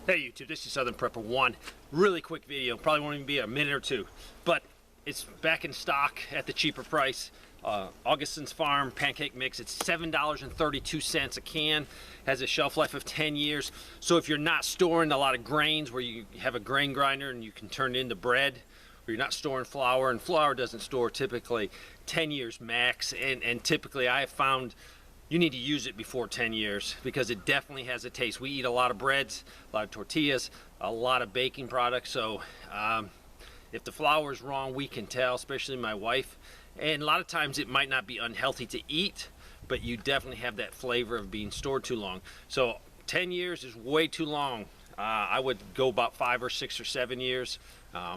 Hey YouTube, this is Southern Prepper 1. Really quick video, probably won't even be a minute or two, but it's back in stock at the cheaper price. Augason Farms Pancake Mix, it's $7.32 a can, has a shelf life of 10 years. So if you're not storing a lot of grains where you have a grain grinder and you can turn it into bread, or you're not storing flour, and flour doesn't store typically 10 years max, and typically I have found you need to use it before 10 years because it definitely has a taste. We eat a lot of breads, a lot of tortillas, a lot of baking products, so if the flour is wrong, we can tell, especially my wife. And a lot of times it might not be unhealthy to eat, but you definitely have that flavor of being stored too long. So 10 years is way too long. I would go about 5 or 6 or 7 years.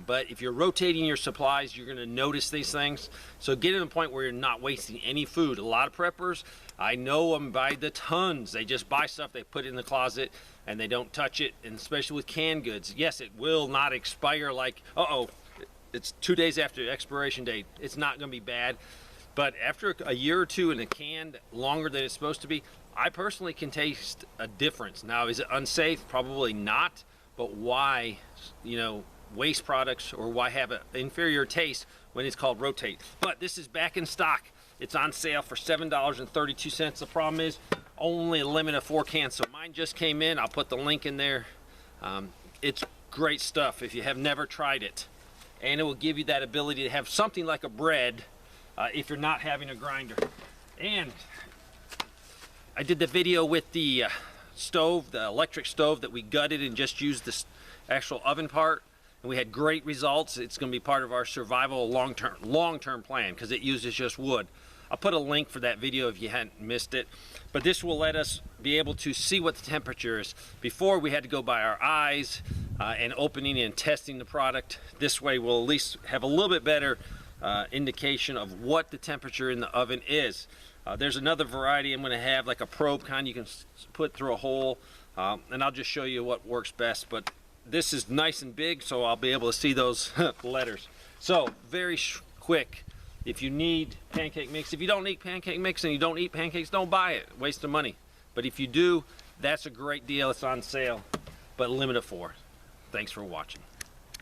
But if you're rotating your supplies, you're going to notice these things. So get to the point where you're not wasting any food. A lot of preppers, I know them by the tons. They just buy stuff, they put it in the closet, and they don't touch it. And especially with canned goods, yes, it will not expire like, it's 2 days after the expiration date. It's not going to be bad. But after a year or two in a can, longer than it's supposed to be, I personally can taste a difference. Now, is it unsafe? Probably not. But why, waste products, or why have an inferior taste when it's called rotate? But this is back in stock. It's on sale for $7.32. The problem is only a limit of 4 cans. So mine just came in. I'll put the link in there. It's great stuff if you have never tried it. And it will give you that ability to have something like a bread if you're not having a grinder. And I did the video with the stove, the electric stove that we gutted and just used the actual oven part. And we had great results. It's going to be part of our survival long-term plan because it uses just wood. I'll put a link for that video if you hadn't missed it. But this will let us be able to see what the temperature is. Before, we had to go by our eyes and opening and testing the product. This way we'll at least have a little bit better indication of what the temperature in the oven is. There's another variety I'm going to have, like a probe kind you can put through a hole, and I'll just show you what works best. But this is nice and big, so I'll be able to see those letters. So very quick, if you need pancake mix, if you don't need pancake mix and you don't eat pancakes, don't buy it, waste of money. But if you do, that's a great deal. It's on sale, but limit of 4. Thanks for watching.